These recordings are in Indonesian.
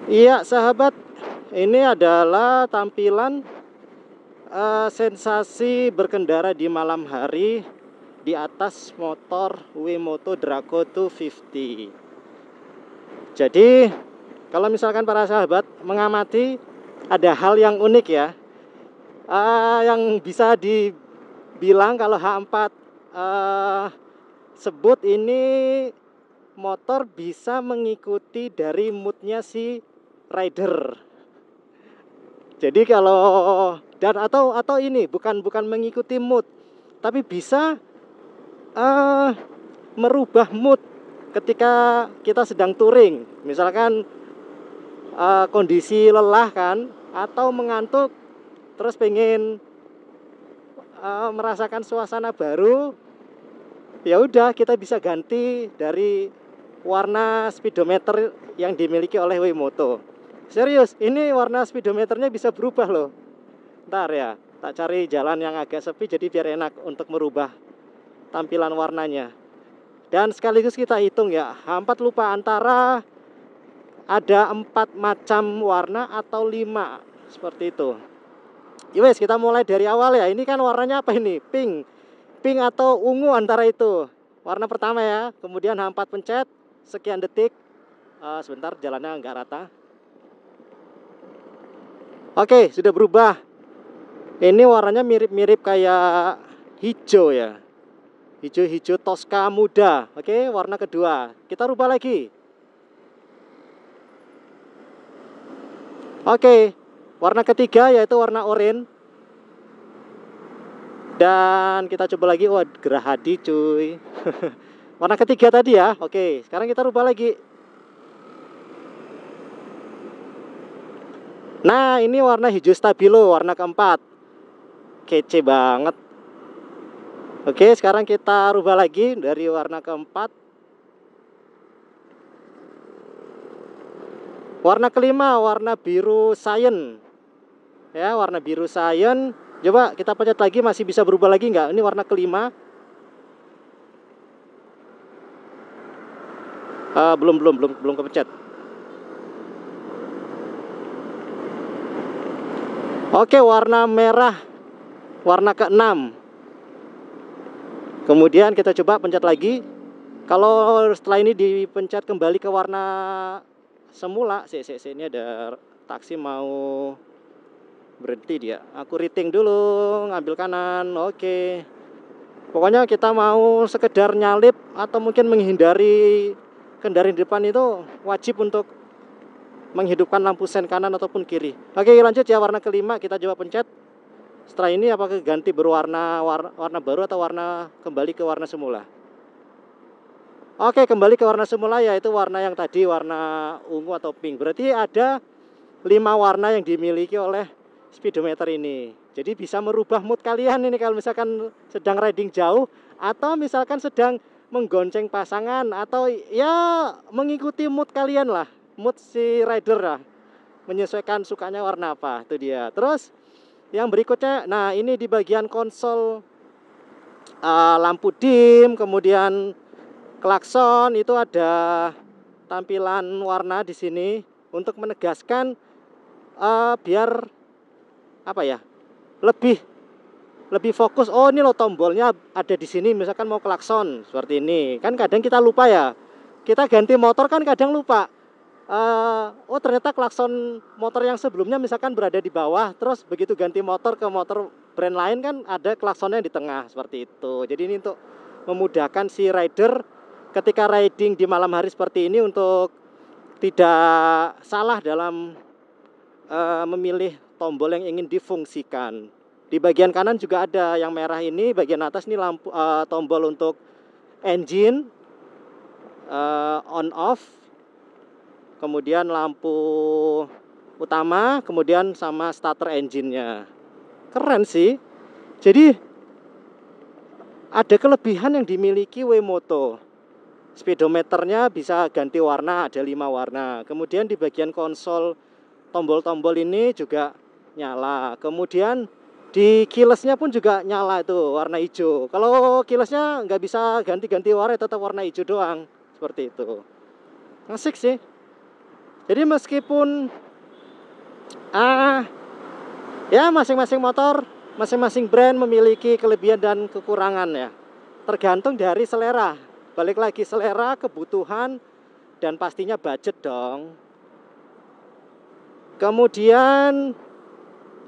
Iya sahabat, ini adalah tampilan sensasi berkendara di malam hari di atas motor Wemoto Draco 250. Jadi kalau misalkan para sahabat mengamati, ada hal yang unik ya, yang bisa dibilang kalau H4 sebut ini motor bisa mengikuti dari moodnya si rider. Jadi kalau atau ini bukan mengikuti mood, tapi bisa merubah mood ketika kita sedang touring. Misalkan kondisi lelah kan, atau mengantuk, terus pengen merasakan suasana baru, ya udah kita bisa ganti dari warna speedometer yang dimiliki oleh Wemoto. Serius, ini warna speedometernya bisa berubah loh. Ntar ya, tak cari jalan yang agak sepi jadi biar enak untuk merubah tampilan warnanya. Dan sekaligus kita hitung ya, H4 lupa antara ada 4 macam warna atau 5, seperti itu. Yowes, kita mulai dari awal ya. Ini kan warnanya apa ini? Pink. Pink atau ungu antara itu. Warna pertama ya. Kemudian H4 pencet, sekian detik. Sebentar, jalannya nggak rata. Oke, sudah berubah. Ini warnanya mirip-mirip kayak hijau ya. Hijau-hijau Tosca muda. Oke, warna kedua. Kita rubah lagi. Oke, warna ketiga yaitu warna oranye. Dan kita coba lagi. Wah, Gerahadi cuy. Warna ketiga tadi ya. Oke, sekarang kita rubah lagi. Nah, ini warna hijau stabilo, warna keempat. Kece banget. Oke, sekarang kita rubah lagi dari warna keempat. Warna kelima, warna biru cyan. Ya, warna biru cyan. Coba kita pencet lagi, masih bisa berubah lagi nggak? Ini warna kelima. Belum kepencet. Oke, warna merah, warna keenam. Kemudian kita coba pencet lagi. Kalau setelah ini dipencet kembali ke warna semula, ini ada taksi mau berhenti dia. Aku rating dulu, ngambil kanan. Oke. Pokoknya kita mau sekedar nyalip atau mungkin menghindari kendaraan di depan itu wajib untuk menghidupkan lampu sen kanan ataupun kiri. Oke, lanjut ya, warna kelima kita coba pencet. Setelah ini apakah ganti berwarna warna baru atau warna kembali ke warna semula? Oke, kembali ke warna semula, yaitu warna yang tadi, warna ungu atau pink. Berarti ada 5 warna yang dimiliki oleh speedometer ini. Jadi bisa merubah mood kalian ini kalau misalkan sedang riding jauh, atau misalkan sedang menggonceng pasangan, atau ya mengikuti mood kalian lah, mood si rider lah, menyesuaikan sukanya warna apa, itu dia. Terus yang berikutnya, nah ini di bagian konsol lampu dim, kemudian klakson, itu ada tampilan warna di sini untuk menegaskan biar apa ya, lebih fokus. Oh, ini loh tombolnya ada di sini, misalkan mau klakson seperti ini. Kan kadang kita lupa ya. Kita ganti motor kan kadang lupa. Oh, ternyata klakson motor yang sebelumnya misalkan berada di bawah, terus begitu ganti motor ke motor brand lain kan ada klaksonnya di tengah, seperti itu. Jadi ini untuk memudahkan si rider ketika riding di malam hari seperti ini untuk tidak salah dalam memilih tombol yang ingin difungsikan. Di bagian kanan juga ada yang merah ini, bagian atas ini lampu tombol untuk engine on off. Kemudian lampu utama, kemudian sama starter engine-nya. Keren sih. Jadi ada kelebihan yang dimiliki Wemoto. Speedometernya bisa ganti warna, ada 5 warna. Kemudian di bagian konsol tombol-tombol ini juga nyala. Kemudian di keyless-nya pun juga nyala itu warna hijau. Kalau keyless-nya nggak bisa ganti-ganti warna, tetap warna hijau doang. Seperti itu. Asik sih. Jadi meskipun ya masing-masing motor, masing-masing brand memiliki kelebihan dan kekurangan ya. Tergantung dari selera. Balik lagi selera, kebutuhan, dan pastinya budget dong. Kemudian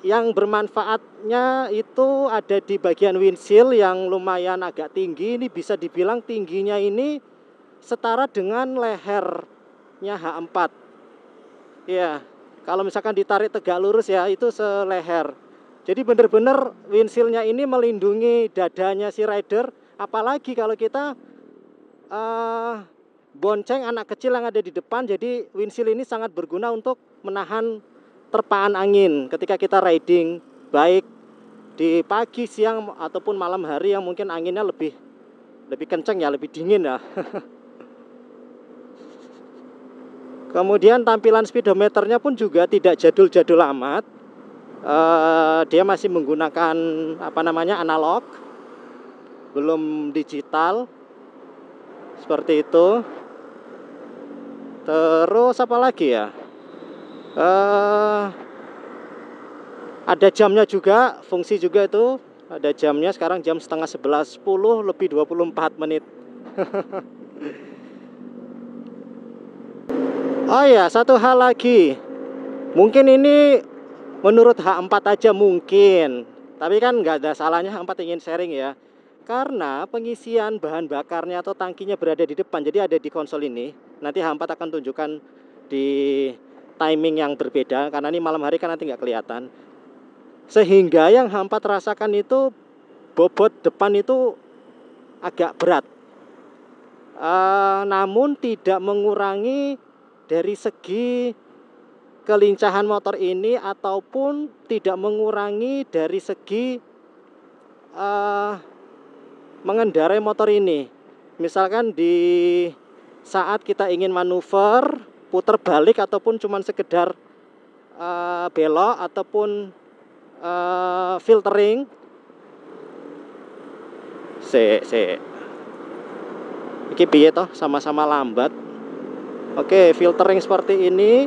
yang bermanfaatnya itu ada di bagian windshield yang lumayan agak tinggi. Ini bisa dibilang tingginya ini setara dengan lehernya H4. Ya, kalau misalkan ditarik tegak lurus ya itu seleher. Jadi benar-benar windshieldnya ini melindungi dadanya si rider. Apalagi kalau kita bonceng anak kecil yang ada di depan. Jadi windshield ini sangat berguna untuk menahan terpaan angin ketika kita riding, baik di pagi, siang ataupun malam hari yang mungkin anginnya lebih kencang ya, lebih dingin ya. Kemudian tampilan speedometernya pun juga tidak jadul-jadul amat. Dia masih menggunakan analog, belum digital seperti itu. Terus apa lagi ya? Ada jamnya juga, fungsi juga itu. Ada jamnya, sekarang jam setengah 11, 10 lebih 24 menit. Oh ya, satu hal lagi. Mungkin ini menurut H4 aja mungkin. Tapi kan nggak ada salahnya H4 ingin sharing ya. Karena pengisian bahan bakarnya atau tangkinya berada di depan. Jadi ada di konsol ini. Nanti H4 akan tunjukkan di timing yang berbeda. Karena ini malam hari kan nanti nggak kelihatan. Sehingga yang H4 rasakan itu bobot depan itu agak berat. Namun tidak mengurangi dari segi kelincahan motor ini ataupun tidak mengurangi dari segi mengendarai motor ini. Misalkan di saat kita ingin manuver, putar balik ataupun cuma sekedar belok ataupun filtering. Iki piye toh, sama-sama lambat. Oke, filtering seperti ini.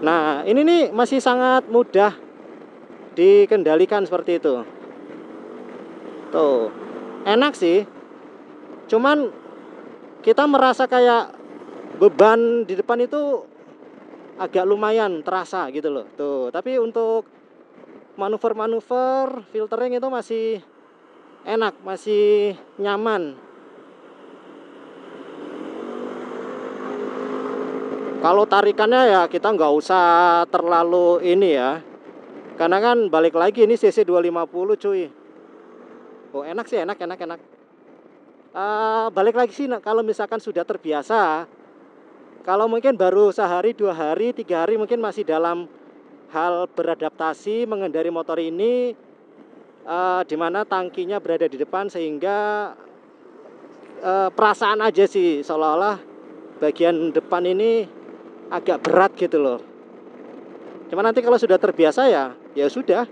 Nah, ini nih masih sangat mudah dikendalikan seperti itu. Tuh, enak sih. Cuman kita merasa kayak beban di depan itu agak lumayan terasa gitu loh. Tuh, tapi untuk manuver-manuver filtering itu masih enak, masih nyaman. Kalau tarikannya ya kita nggak usah terlalu ini ya. Karena kan balik lagi ini CC 250 cuy. Oh enak sih, enak. Balik lagi sih kalau misalkan sudah terbiasa. Kalau mungkin baru sehari, 2 hari, 3 hari mungkin masih dalam hal beradaptasi mengendari motor ini. Dimana tangkinya berada di depan sehingga perasaan aja sih seolah-olah bagian depan ini agak berat gitu loh. Cuma nanti kalau sudah terbiasa ya sudah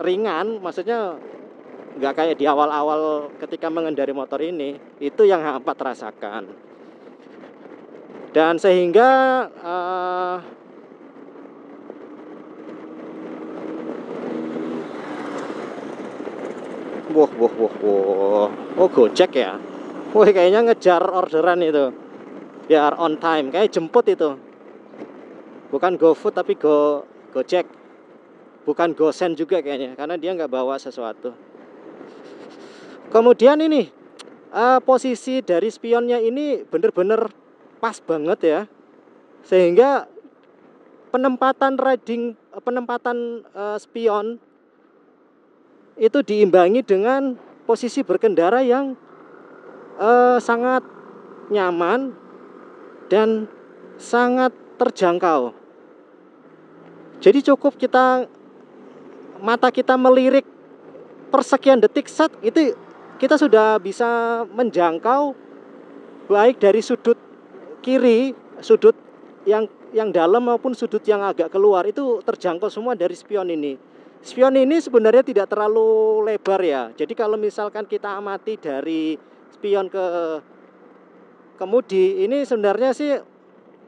ringan, maksudnya nggak kayak di awal-awal ketika mengendari motor ini. Itu yang H4 rasakan. Dan sehingga oh Gojek ya. Wah kayaknya ngejar orderan itu. Biar on time, kayak jemput itu. Bukan GoFood tapi Gojek. Bukan GoSend juga kayaknya, karena dia nggak bawa sesuatu. Kemudian ini posisi dari spionnya ini bener-bener pas banget ya. Sehingga penempatan spion itu diimbangi dengan posisi berkendara yang sangat nyaman dan sangat terjangkau. Jadi cukup mata kita melirik persekian detik set, itu kita sudah bisa menjangkau baik dari sudut kiri, sudut yang dalam maupun sudut yang agak keluar, itu terjangkau semua dari spion ini. Spion ini sebenarnya tidak terlalu lebar ya. Jadi kalau misalkan kita amati dari spion ke kemudi ini sebenarnya sih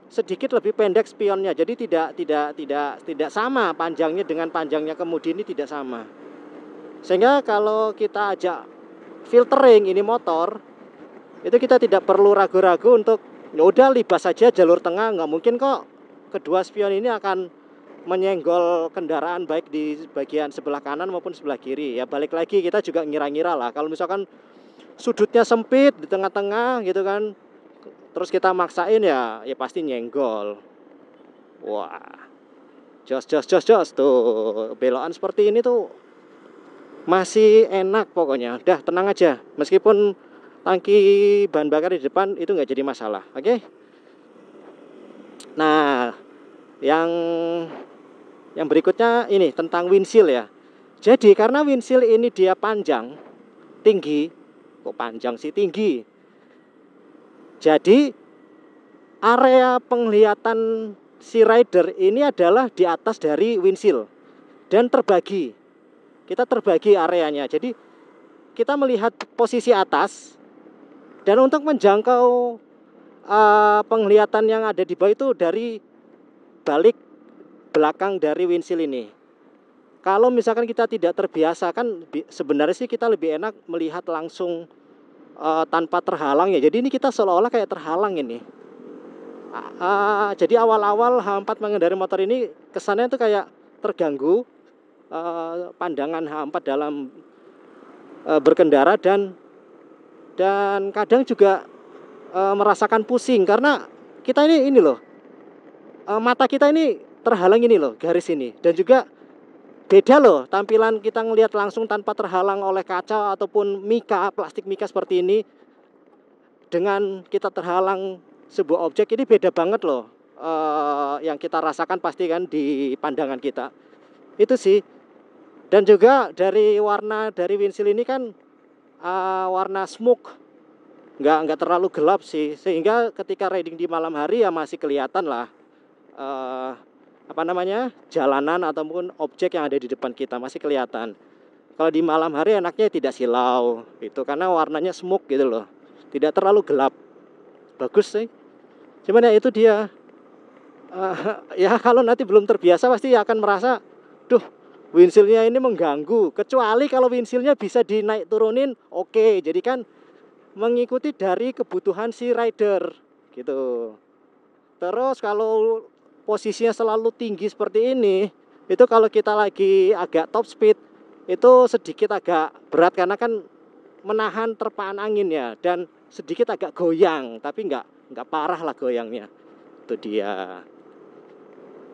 sedikit lebih pendek spionnya. Jadi tidak sama panjangnya dengan panjangnya kemudi, ini tidak sama. Sehingga kalau kita ajak filtering ini motor, itu kita tidak perlu ragu-ragu untuk ya udah libas saja jalur tengah, nggak mungkin kok kedua spion ini akan menyenggol kendaraan baik di bagian sebelah kanan maupun sebelah kiri. Ya balik lagi kita juga ngira-ngira lah, kalau misalkan sudutnya sempit di tengah-tengah gitu kan, terus kita maksain ya pasti nyenggol. Wah, jos tuh belokan seperti ini tuh masih enak pokoknya. Udah tenang aja, meskipun tangki bahan bakar di depan itu nggak jadi masalah. Oke. Nah, yang berikutnya ini tentang windshield ya. Jadi karena windshield ini dia panjang, tinggi, kok panjang sih, tinggi. Jadi area penglihatan si rider ini adalah di atas dari windshield dan terbagi. Kita terbagi areanya. Jadi kita melihat posisi atas, dan untuk menjangkau penglihatan yang ada di bawah itu dari balik belakang dari windshield ini. Kalau misalkan kita tidak terbiasa kan sebenarnya sih kita lebih enak melihat langsung tanpa terhalang ya. Jadi ini kita seolah-olah kayak terhalang ini. Jadi awal-awal H4 mengendarai motor ini kesannya tuh kayak terganggu pandangan H4 dalam berkendara, dan kadang juga merasakan pusing karena kita ini loh, mata kita ini terhalang ini loh, garis ini. Dan juga beda loh tampilan kita ngelihat langsung tanpa terhalang oleh kaca ataupun mika, plastik mika seperti ini, dengan kita terhalang sebuah objek, ini beda banget loh. Yang kita rasakan pasti kan di pandangan kita itu sih. Dan juga dari warna dari windshield ini kan warna smoke, nggak terlalu gelap sih, sehingga ketika riding di malam hari ya masih kelihatan lah jalanan ataupun objek yang ada di depan kita masih kelihatan. Kalau di malam hari enaknya tidak silau itu, karena warnanya smoke gitu loh, tidak terlalu gelap, bagus sih. Cuman ya itu dia, ya kalau nanti belum terbiasa pasti akan merasa, duh windshieldnya ini mengganggu. Kecuali kalau windshieldnya bisa dinaik turunin, oke. Jadi kan mengikuti dari kebutuhan si rider gitu. Terus kalau posisinya selalu tinggi seperti ini, itu kalau kita lagi agak top speed itu sedikit agak berat, karena kan menahan terpaan angin ya, dan sedikit agak goyang, tapi nggak parah lah goyangnya. Itu dia.